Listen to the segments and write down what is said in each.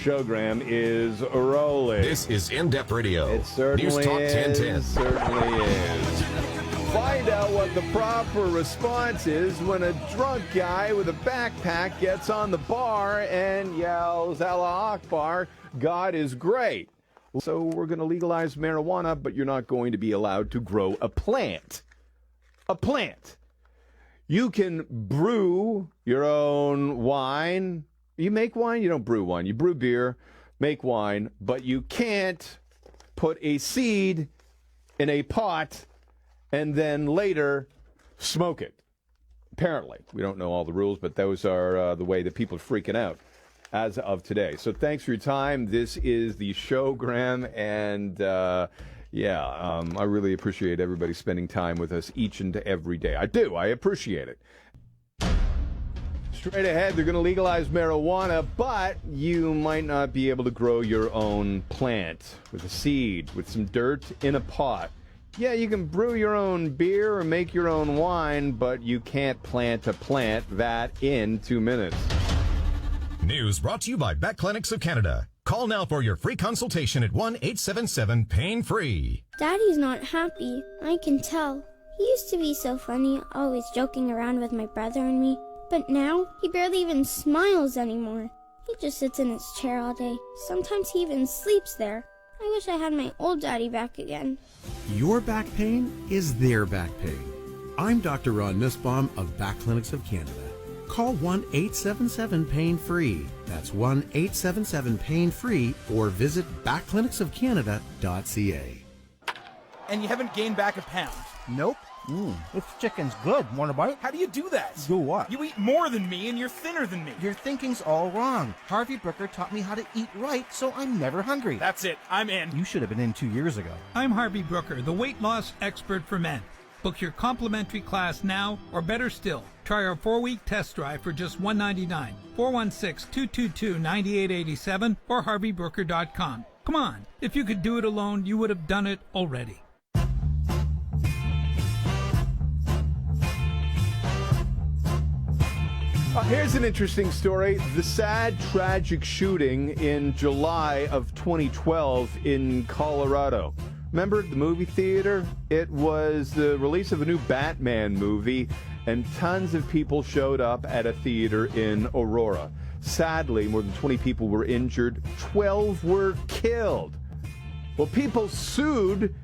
Showgram is rolling. This is In-Depth Radio. It certainly Newstalk is. 1010. Certainly is. Find out what the proper response is when a drunk guy with a backpack gets on the bar and yells, Allah Akbar, God is great. So we're going to legalize marijuana, but you're not going to be allowed to grow a plant. A plant. You can brew your own wine. You make wine? You don't brew wine. You brew beer, make wine, but you can't put a seed in a pot and then later smoke it. Apparently. We don't know all the rules, but those are the way that people are freaking out as of today. So thanks for your time. This is the Showgram, and I really appreciate everybody spending time with us each and every day. I do. I appreciate it. Straight ahead, they're going to legalize marijuana, but you might not be able to grow your own plant with a seed, with some dirt in a pot. Yeah, you can brew your own beer or make your own wine, but you can't plant a plant that in 2 minutes. News brought to you by Vet Clinics of Canada. Call now for your free consultation at 1-877-PAIN-FREE. Daddy's not happy. I can tell. He used to be so funny, always joking around with my brother and me. But now, he barely even smiles anymore. He just sits in his chair all day. Sometimes he even sleeps there. I wish I had my old daddy back again. Your back pain is their back pain. I'm Dr. Ron Nussbaum of Back Clinics of Canada. Call 1-877-PAIN-FREE. That's 1-877-PAIN-FREE or visit backclinicsofcanada.ca. And you haven't gained back a pound? Nope. This chicken's good. Want a bite? How do you do that? Do what? You eat more than me and you're thinner than me. Your thinking's all wrong. Harvey Brooker taught me how to eat right, so I'm never hungry. That's it. I'm in. You should have been in 2 years ago. I'm Harvey Brooker, the weight loss expert for men. Book your complimentary class now, or better still, try our 4-week test drive for just $199. 416-222-9887 or harveybrooker.com. Come on, if you could do it alone, you would have done it already. Here's an interesting story. The sad, tragic shooting in July of 2012 in Colorado. Remember the movie theater? It was the release of a new Batman movie, and tons of people showed up at a theater in Aurora. Sadly, more than 20 people were injured. 12 were killed. Well, people sued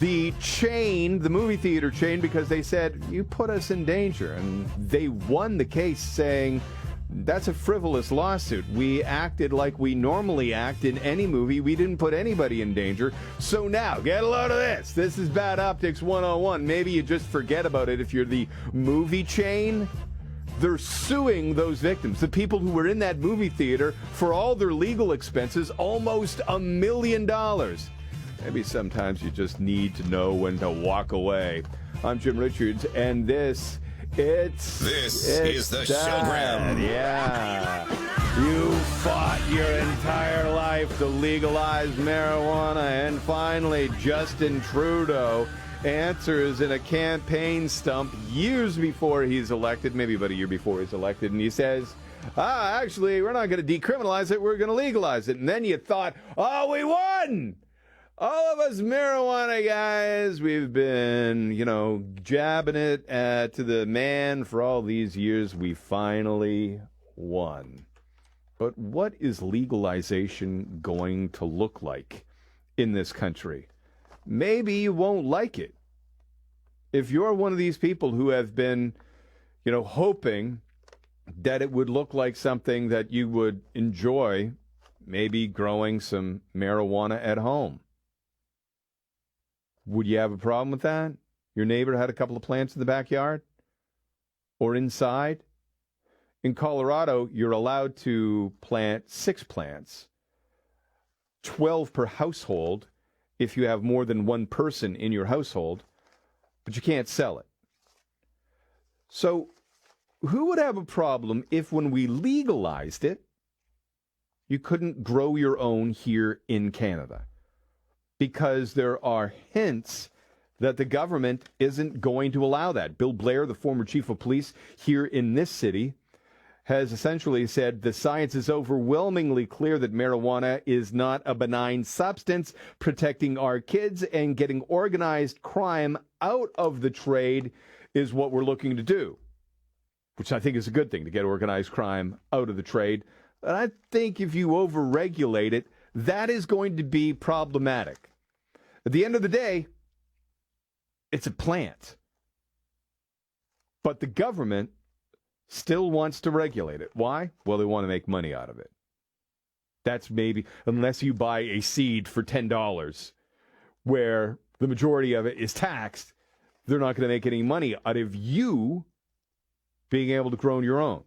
the chain, the movie theater chain, because they said, you put us in danger. And they won the case saying, that's a frivolous lawsuit. We acted like we normally act in any movie. We didn't put anybody in danger. So now, get a load of this. This is Bad Optics 101. Maybe you just forget about it if you're the movie chain. They're suing those victims, the people who were in that movie theater, for all their legal expenses, almost $1 million. Maybe sometimes you just need to know when to walk away. I'm Jim Richards, and this is the Showgram. Yeah. You fought your entire life to legalize marijuana, and finally Justin Trudeau answers in a campaign stump years before he's elected, maybe about a year before he's elected, and he says, actually, we're not going to decriminalize it, we're going to legalize it. And then you thought, oh, we won! All of us marijuana guys, we've been, jabbing it to the man for all these years. We finally won. But what is legalization going to look like in this country? Maybe you won't like it. If you're one of these people who have been, hoping that it would look like something that you would enjoy, maybe growing some marijuana at home. Would you have a problem with that? Your neighbor had a couple of plants in the backyard? Or inside? In Colorado, you're allowed to plant 6 plants, 12 per household if you have more than one person in your household, but you can't sell it. So who would have a problem if when we legalized it, you couldn't grow your own here in Canada? Because there are hints that the government isn't going to allow that. Bill Blair, the former chief of police here in this city, has essentially said the science is overwhelmingly clear that marijuana is not a benign substance. Protecting our kids and getting organized crime out of the trade is what we're looking to do, which I think is a good thing, to get organized crime out of the trade. And I think if you overregulate it, that is going to be problematic. At the end of the day, it's a plant. But the government still wants to regulate it. Why? Well, they want to make money out of it. That's maybe, unless you buy a seed for $10, where the majority of it is taxed, they're not going to make any money out of you being able to grow your own.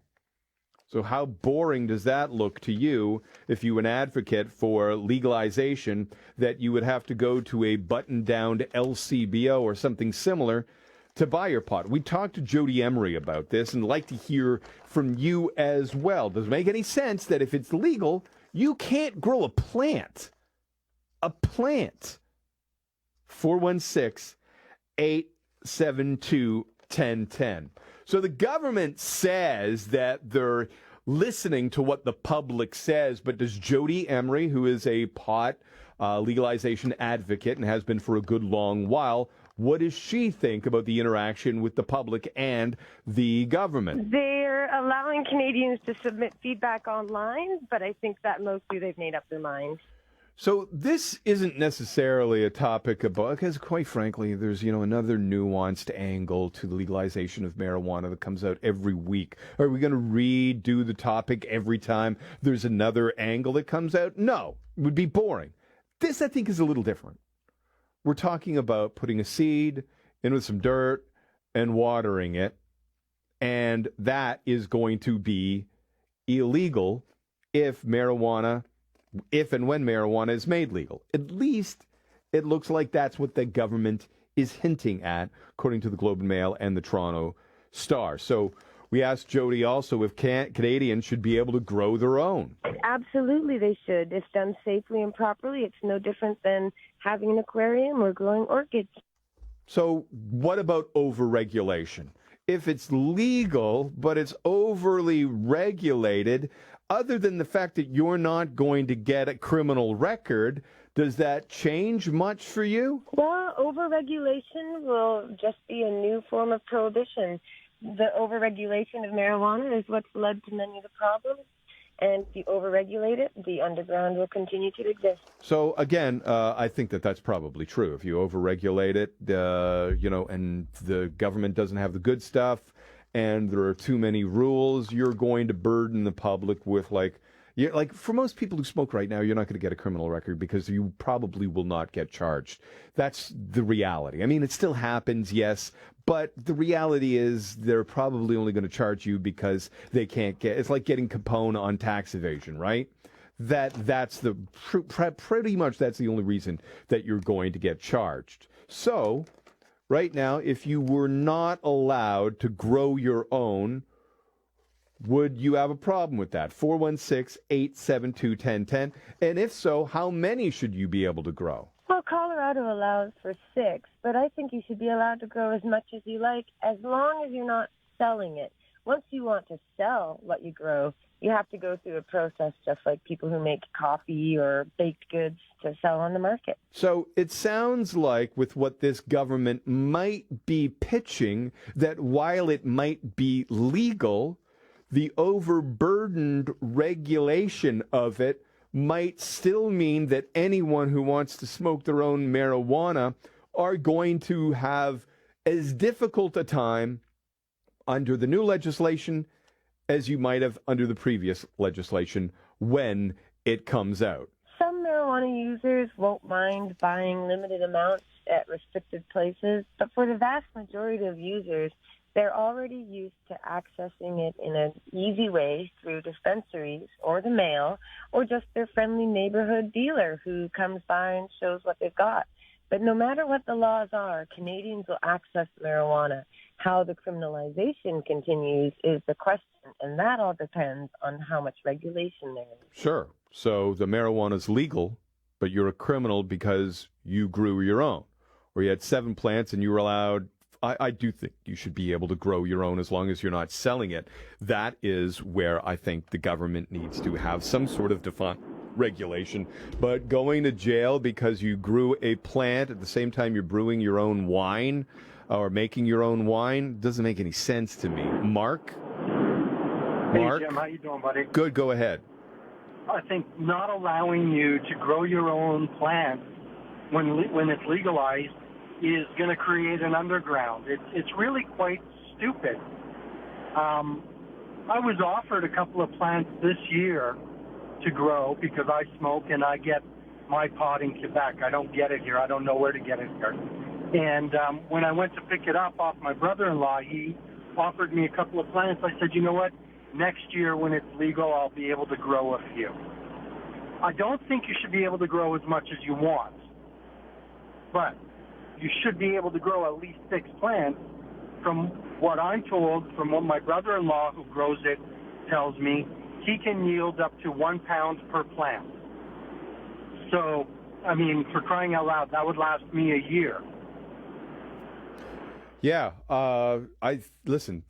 So how boring does that look to you if you were an advocate for legalization, that you would have to go to a button-down LCBO or something similar to buy your pot? We talked to Jodie Emery about this and like to hear from you as well. Does it make any sense that if it's legal, you can't grow a plant? A plant. 416-872-1010. So the government says that they're listening to what the public says, but does Jodie Emery, who is a pot legalization advocate and has been for a good long while, what does she think about the interaction with the public and the government? They're allowing Canadians to submit feedback online, but I think that mostly they've made up their minds. So this isn't necessarily a topic about, because quite frankly, there's, another nuanced angle to the legalization of marijuana that comes out every week. Are we going to redo the topic every time there's another angle that comes out? No, it would be boring. This, I think, is a little different. We're talking about putting a seed in with some dirt and watering it, and that is going to be illegal if and when marijuana is made legal. At least it looks like that's what the government is hinting at, according to the Globe and Mail and the Toronto Star. So we asked Jodie also if Canadians should be able to grow their own. Absolutely, they should. If done safely and properly, it's no different than having an aquarium or growing orchids. So what about overregulation? If it's legal, but it's overly regulated, other than the fact that you're not going to get a criminal record, does that change much for you? Well, overregulation will just be a new form of prohibition. The overregulation of marijuana is what's led to many of the problems. And if you overregulate it, the underground will continue to exist. So, again, I think that's probably true. If you overregulate it, and the government doesn't have the good stuff, and there are too many rules, you're going to burden the public with, for most people who smoke right now, you're not going to get a criminal record because you probably will not get charged. That's the reality. I mean, it still happens, yes, but the reality is they're probably only going to charge you because they can't it's like getting Capone on tax evasion, right? That's pretty much that's the only reason that you're going to get charged. So, right now, if you were not allowed to grow your own, would you have a problem with that? 416-872-1010. And if so, how many should you be able to grow? Well, Colorado allows for 6, but I think you should be allowed to grow as much as you like, as long as you're not selling it. Once you want to sell what you grow, you have to go through a process just like people who make coffee or baked goods to sell on the market. So it sounds like with what this government might be pitching, that while it might be legal, the overburdened regulation of it might still mean that anyone who wants to smoke their own marijuana are going to have as difficult a time under the new legislation as you might have under the previous legislation when it comes out. Some marijuana users won't mind buying limited amounts at restricted places, but for the vast majority of users, they're already used to accessing it in an easy way through dispensaries or the mail or just their friendly neighborhood dealer who comes by and shows what they've got. But no matter what the laws are, Canadians will access marijuana. How the criminalization continues is the question, and that all depends on how much regulation there is. Sure. So the marijuana's legal, but you're a criminal because you grew your own. Or you had 7 plants and you were allowed I do think you should be able to grow your own as long as you're not selling it. That is where I think the government needs to have some sort of defined regulation. But going to jail because you grew a plant at the same time you're brewing your own wine or making your own wine doesn't make any sense to me. Mark? Hey, Jim, how you doing, buddy? Good, go ahead. I think not allowing you to grow your own plant when it's legalized is going to create an underground. It's really quite stupid. I was offered a couple of plants this year to grow because I smoke and I get my pot in Quebec. I don't get it here. I don't know where to get it here. And when I went to pick it up off my brother-in-law, he offered me a couple of plants. I said, you know what? Next year when it's legal, I'll be able to grow a few. I don't think you should be able to grow as much as you want, but you should be able to grow at least 6 plants. From what I'm told, from what my brother-in-law who grows it tells me, he can yield up to 1 pound per plant. So, I mean, for crying out loud, that would last me a year. Yeah, listen.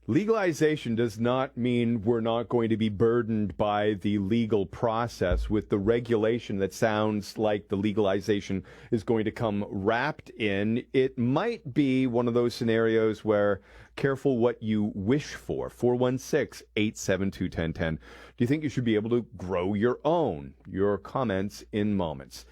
Legalization does not mean we're not going to be burdened by the legal process with the regulation that sounds like the legalization is going to come wrapped in. It might be one of those scenarios where careful what you wish for. 416-872-1010. Do you think you should be able to grow your own? Your comments in moments.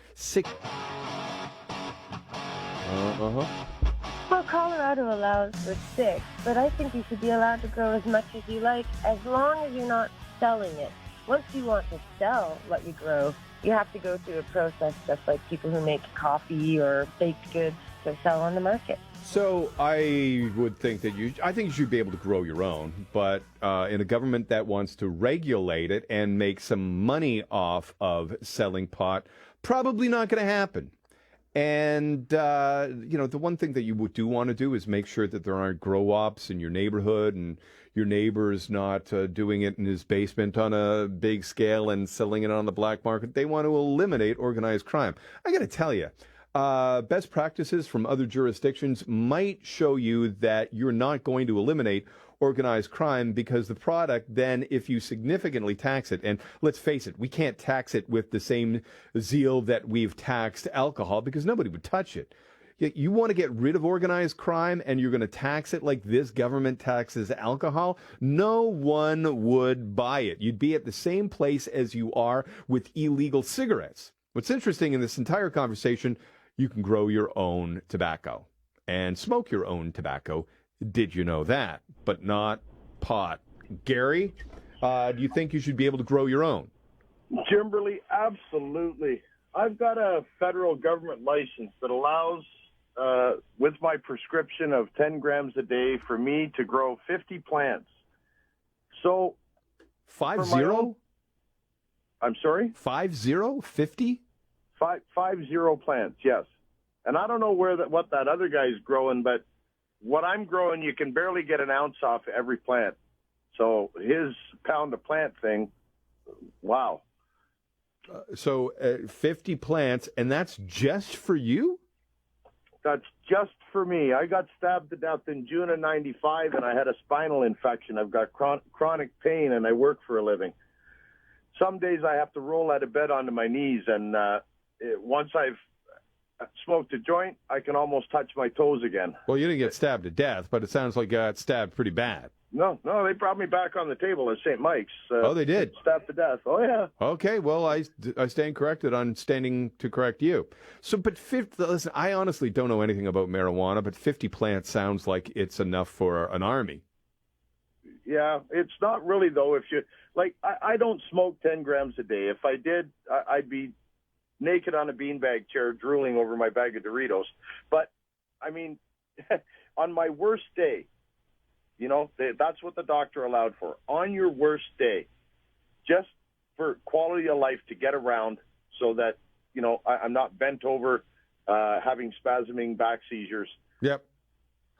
Well, Colorado allows for 6, but I think you should be allowed to grow as much as you like as long as you're not selling it. Once you want to sell what you grow, you have to go through a process just like people who make coffee or baked goods to sell on the market. So I would think that I think you should be able to grow your own, but in a government that wants to regulate it and make some money off of selling pot, probably not going to happen. And, the one thing that you do want to do is make sure that there aren't grow-ops in your neighborhood and your neighbor's not doing it in his basement on a big scale and selling it on the black market. They want to eliminate organized crime. I got to tell you, best practices from other jurisdictions might show you that you're not going to eliminate organized crime because the product then, if you significantly tax it, and let's face it, we can't tax it with the same zeal that we've taxed alcohol because nobody would touch it. You want to get rid of organized crime and you're going to tax it like this government taxes alcohol? No one would buy it. You'd be at the same place as you are with illegal cigarettes. What's interesting in this entire conversation, you can grow your own tobacco and smoke your own tobacco. Did you know that? But not pot. Gary, do you think you should be able to grow your own? Kimberly, absolutely. I've got a federal government license that allows, with my prescription of 10 grams a day, for me to grow 50 plants. So, 50? I'm sorry? 50? 50? 50 plants, yes. And I don't know what that other guy's growing, but what I'm growing, you can barely get an ounce off every plant. So his pound of plant thing, wow. So 50 plants, and that's just for you? That's just for me. I got stabbed to death in June of 95, and I had a spinal infection. I've got chronic pain, and I work for a living. Some days I have to roll out of bed onto my knees, and once I've smoked a joint, I can almost touch my toes again. Well, you didn't get stabbed to death, but it sounds like you got stabbed pretty bad. No, they brought me back on the table at St. Mike's. Oh, they did? Stabbed to death. Oh, yeah. Okay, well, I stand corrected on standing to correct you. So, but listen, I honestly don't know anything about marijuana, but 50 plants sounds like it's enough for an army. Yeah, it's not really, though. If you, I don't smoke 10 grams a day. If I did, I'd be naked on a beanbag chair drooling over my bag of Doritos. But, I mean, on my worst day, that's what the doctor allowed for. On your worst day, just for quality of life to get around so that, I'm not bent over having spasming back seizures. Yep.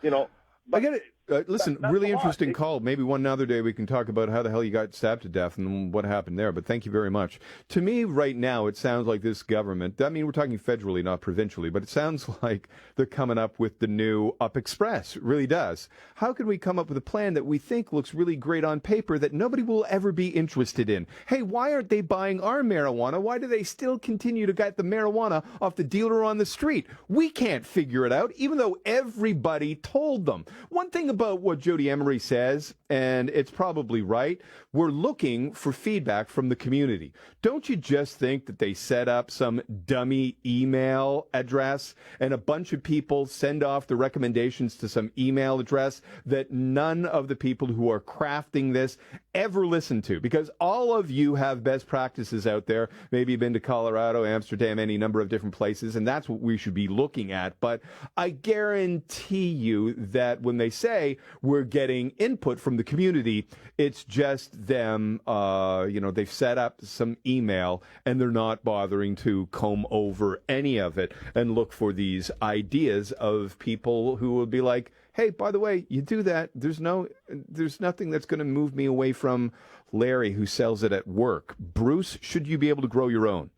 But I get it. Listen, That's really a lot. interesting call. Maybe one other day we can talk about how the hell you got stabbed to death and what happened there. But thank you very much. To me, right now, it sounds like this government, I mean, we're talking federally, not provincially, but it sounds like they're coming up with the new Up Express. It really does. How can we come up with a plan that we think looks really great on paper that nobody will ever be interested in? Hey, why aren't they buying our marijuana? Why do they still continue to get the marijuana off the dealer on the street? We can't figure it out, even though everybody told them. One thing about what Jodie Emery says, and it's probably right, we're looking for feedback from the community. Don't you just think that they set up some dummy email address and a bunch of people send off the recommendations to some email address that none of the people who are crafting this ever listen to? Because all of you have best practices out there. Maybe you've been to Colorado, Amsterdam, any number of different places, and that's what we should be looking at. But I guarantee you that when they say we're getting input from the community, it's just them, they've set up some email and they're not bothering to comb over any of it and look for these ideas of people who will be like, hey, by the way, you do that, there's nothing that's going to move me away from Larry who sells it at work. Bruce, should you be able to grow your own?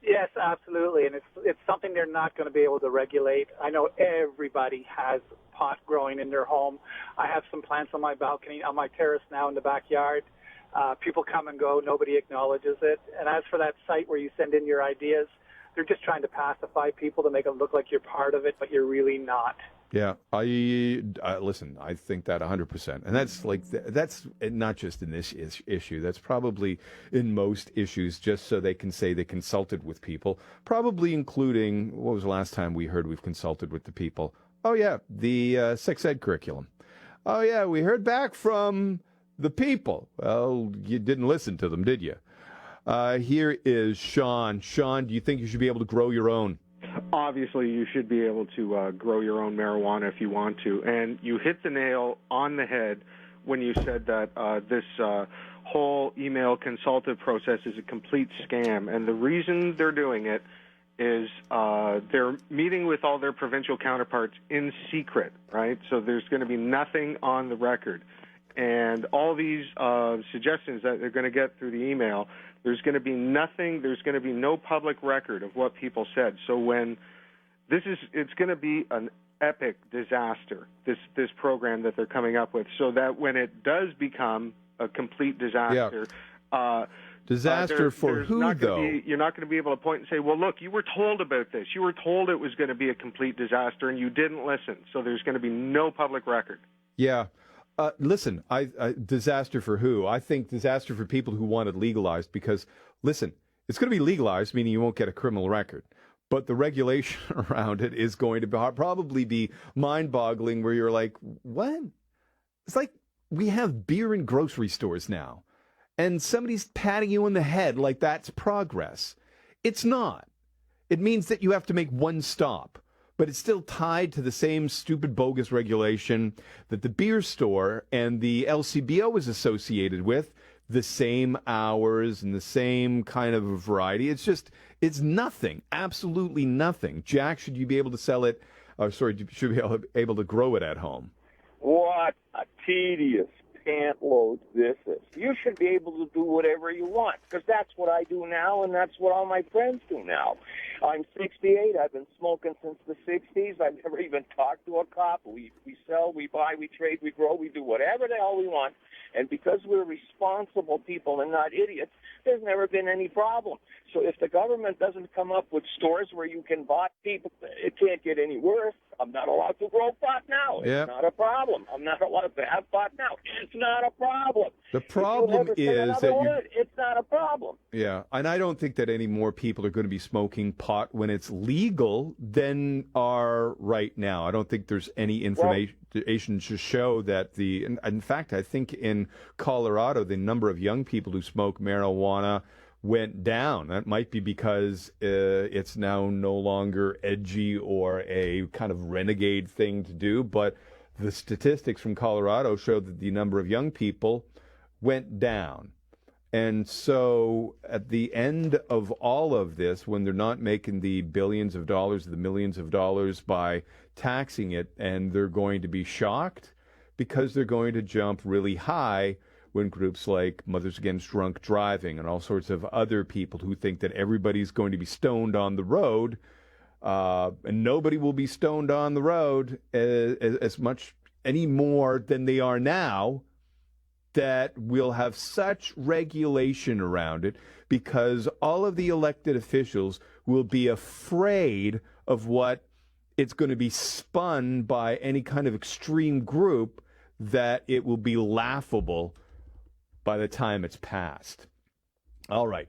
Yes, absolutely, and it's something they're not going to be able to regulate. I know everybody has pot growing in their home. I have some plants on my balcony, on my terrace now in the backyard. People come and go. Nobody acknowledges it. And as for that site where you send in your ideas, they're just trying to pacify people to make it look like you're part of it, but you're really not. Yeah, listen, I think that 100%. And that's not just in this issue. That's probably in most issues, just so they can say they consulted with people, probably including, what was the last time we heard we've consulted with the people? Oh, yeah, the sex ed curriculum. Oh, yeah, we heard back from the people. Well, you didn't listen to them, did you? Here is Sean. Sean, do you think you should be able to grow your own? Obviously, you should be able to grow your own marijuana if you want to. And you hit the nail on the head when you said that this whole email consultative process is a complete scam. And the reason they're doing it is they're meeting with all their provincial counterparts in secret, right? So there's going to be nothing on the record. And all these suggestions that they're going to get through the email, there's going to be nothing, there's going to be no public record of what people said. So when it's going to be an epic disaster, this program that they're coming up with, so that when it does become a complete disaster, disaster for who, though? You're not going to be able to point and say, well, look, you were told about this. You were told it was going to be a complete disaster, and you didn't listen. So there's going to be no public record. Yeah. Listen, disaster for who? I think disaster for people who want it legalized because, listen, it's going to be legalized, meaning you won't get a criminal record. But the regulation around it is going to probably be mind-boggling where you're like, what? It's like we have beer in grocery stores now, and somebody's patting you on the head like that's progress. It's not. It means that you have to make one stop. But it's still tied to the same stupid, bogus regulation that the beer store and the LCBO is associated with, the same hours and the same kind of variety. It's nothing, absolutely nothing. Jack, should you be able to sell it, should be able to grow it at home? What a tedious pant load this is. You should be able to do whatever you want, because that's what I do now, and that's what all my friends do now. I'm 68. I've been smoking since the 60s. I've never even talked to a cop. We sell, we buy, we trade, we grow, we do whatever the hell we want. And because we're responsible people and not idiots, there's never been any problem. So if the government doesn't come up with stores where you can buy people, it can't get any worse. I'm not allowed to grow pot now. It's not a problem. I'm not allowed to have pot now. It's not a problem. The problem is that it's not a problem. Yeah, and I don't think that any more people are going to be smoking pot when it's legal than are right now. I don't think there's any information to show that in fact, I think in Colorado, the number of young people who smoke marijuana went down. That might be because it's now no longer edgy or a kind of renegade thing to do, but the statistics from Colorado show that the number of young people went down. And so at the end of all of this, when they're not making the billions of dollars, the millions of dollars by taxing it, and they're going to be shocked because they're going to jump really high when groups like Mothers Against Drunk Driving and all sorts of other people who think that everybody's going to be stoned on the road, and nobody will be stoned on the road as much any more than they are now, that we'll have such regulation around it because all of the elected officials will be afraid of what it's going to be spun by any kind of extreme group, that it will be laughable by the time it's passed. All right.